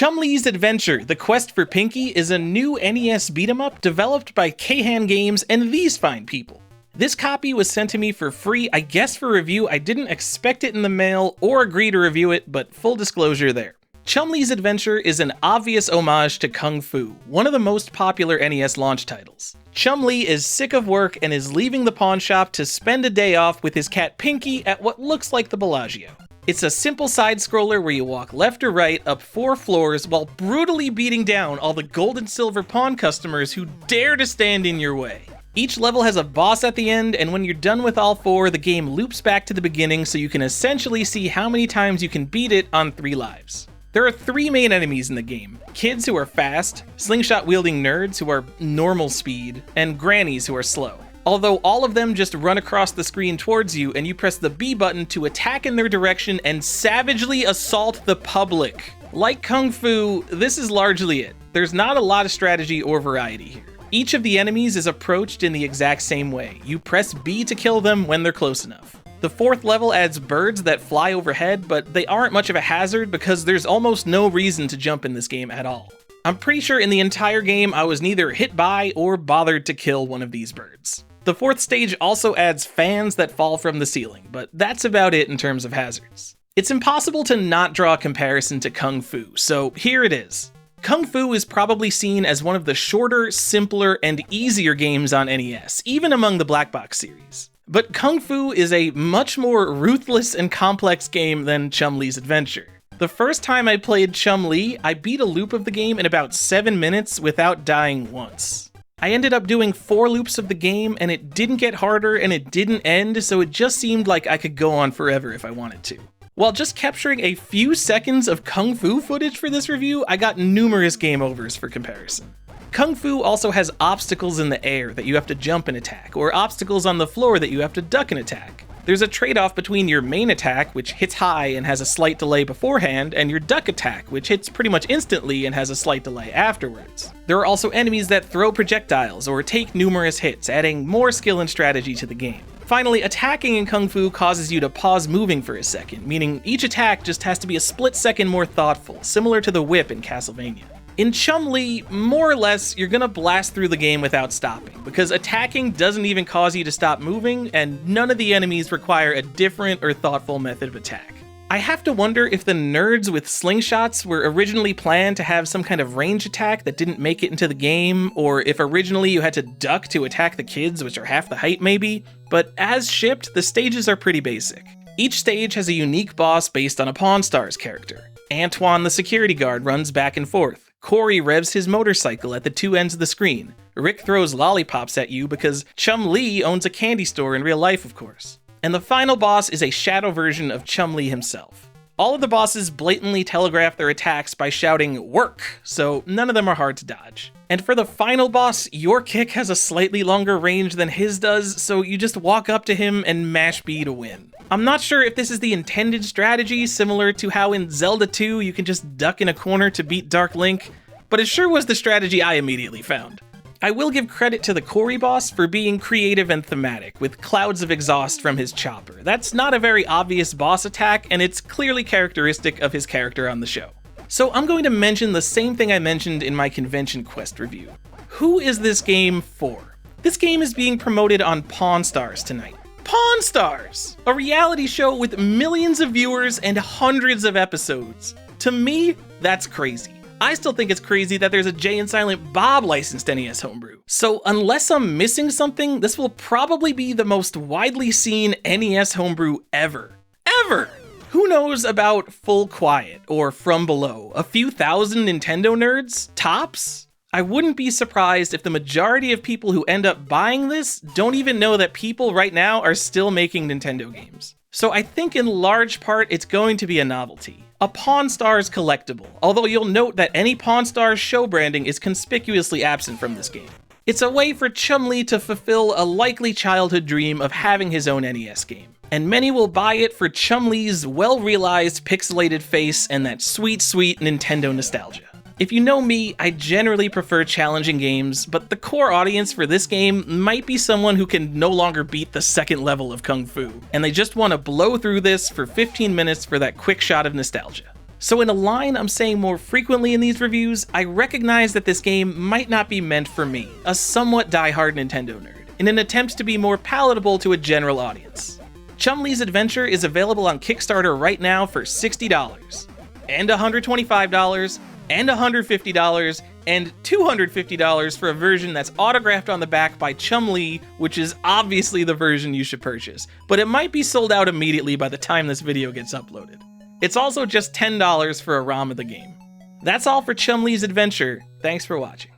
Chumlee's Adventure: The Quest for Pinky is a new NES beat-em-up developed by Kahan Games and these fine people. This copy was sent to me for free, I guess for review. I didn't expect it in the mail or agree to review it, but full disclosure there. Chumlee's Adventure is an obvious homage to Kung Fu, one of the most popular NES launch titles. Chumlee is sick of work and is leaving the pawn shop to spend a day off with his cat Pinky at what looks like the Bellagio. It's a simple side-scroller where you walk left or right up 4 floors while brutally beating down all the gold and silver pawn customers who dare to stand in your way. Each level has a boss at the end, and when you're done with all 4, the game loops back to the beginning so you can essentially see how many times you can beat it on 3 lives. There are 3 main enemies in the game: kids who are fast, slingshot-wielding nerds who are normal speed, and grannies who are slow. Although all of them just run across the screen towards you and you press the B button to attack in their direction and savagely assault the public. Like Kung Fu, this is largely it. There's not a lot of strategy or variety here. Each of the enemies is approached in the exact same way. You press B to kill them when they're close enough. The 4th level adds birds that fly overhead, but they aren't much of a hazard because there's almost no reason to jump in this game at all. I'm pretty sure in the entire game I was neither hit by or bothered to kill one of these birds. The 4th stage also adds fans that fall from the ceiling, but that's about it in terms of hazards. It's impossible to not draw a comparison to Kung Fu, so here it is. Kung Fu is probably seen as one of the shorter, simpler, and easier games on NES, even among the Black Box series. But Kung Fu is a much more ruthless and complex game than Chumlee's Adventure. The first time I played Chumlee, I beat a loop of the game in about 7 minutes without dying once. I ended up doing 4 loops of the game, and it didn't get harder and it didn't end, so it just seemed like I could go on forever if I wanted to. While just capturing a few seconds of Kung Fu footage for this review, I got numerous game overs for comparison. Kung Fu also has obstacles in the air that you have to jump and attack, or obstacles on the floor that you have to duck and attack. There's a trade-off between your main attack, which hits high and has a slight delay beforehand, and your duck attack, which hits pretty much instantly and has a slight delay afterwards. There are also enemies that throw projectiles or take numerous hits, adding more skill and strategy to the game. Finally, attacking in Kung Fu causes you to pause moving for a second, meaning each attack just has to be a split second more thoughtful, similar to the whip in Castlevania. In Chumlee, more or less, you're gonna blast through the game without stopping, because attacking doesn't even cause you to stop moving, and none of the enemies require a different or thoughtful method of attack. I have to wonder if the nerds with slingshots were originally planned to have some kind of range attack that didn't make it into the game, or if originally you had to duck to attack the kids, which are half the height maybe, but as shipped, the stages are pretty basic. Each stage has a unique boss based on a Pawn Stars character. Antoine the security guard runs back and forth. Corey revs his motorcycle at the 2 ends of the screen. Rick throws lollipops at you because Chumlee owns a candy store in real life, of course. And the final boss is a shadow version of Chumlee himself. All of the bosses blatantly telegraph their attacks by shouting "work," so none of them are hard to dodge. And for the final boss, your kick has a slightly longer range than his does, so you just walk up to him and mash B to win. I'm not sure if this is the intended strategy, similar to how in Zelda 2 you can just duck in a corner to beat Dark Link, but it sure was the strategy I immediately found. I will give credit to the Corey boss for being creative and thematic, with clouds of exhaust from his chopper. That's not a very obvious boss attack, and it's clearly characteristic of his character on the show. So I'm going to mention the same thing I mentioned in my Convention Quest review. Who is this game for? This game is being promoted on Pawn Stars tonight. Pawn Stars! A reality show with millions of viewers and hundreds of episodes. To me, that's crazy. I still think it's crazy that there's a Jay and Silent Bob licensed NES Homebrew. So unless I'm missing something, this will probably be the most widely seen NES Homebrew ever. Ever! Who knows about Full Quiet or From Below? A few thousand Nintendo nerds? Tops? I wouldn't be surprised if the majority of people who end up buying this don't even know that people right now are still making Nintendo games. So I think in large part it's going to be a novelty. A Pawn Stars collectible, although you'll note that any Pawn Stars show branding is conspicuously absent from this game. It's a way for Chumlee to fulfill a likely childhood dream of having his own NES game. And many will buy it for Chumlee's well-realized pixelated face and that sweet, sweet Nintendo nostalgia. If you know me, I generally prefer challenging games, but the core audience for this game might be someone who can no longer beat the second level of Kung Fu, and they just want to blow through this for 15 minutes for that quick shot of nostalgia. So in a line I'm saying more frequently in these reviews, I recognize that this game might not be meant for me, a somewhat diehard Nintendo nerd, in an attempt to be more palatable to a general audience. Chumlee's Adventure is available on Kickstarter right now for $60, and $125, and $150, and $250 for a version that's autographed on the back by Chumlee, which is obviously the version you should purchase, but it might be sold out immediately by the time this video gets uploaded. It's also just $10 for a ROM of the game. That's all for Chumlee's Adventure. Thanks for watching.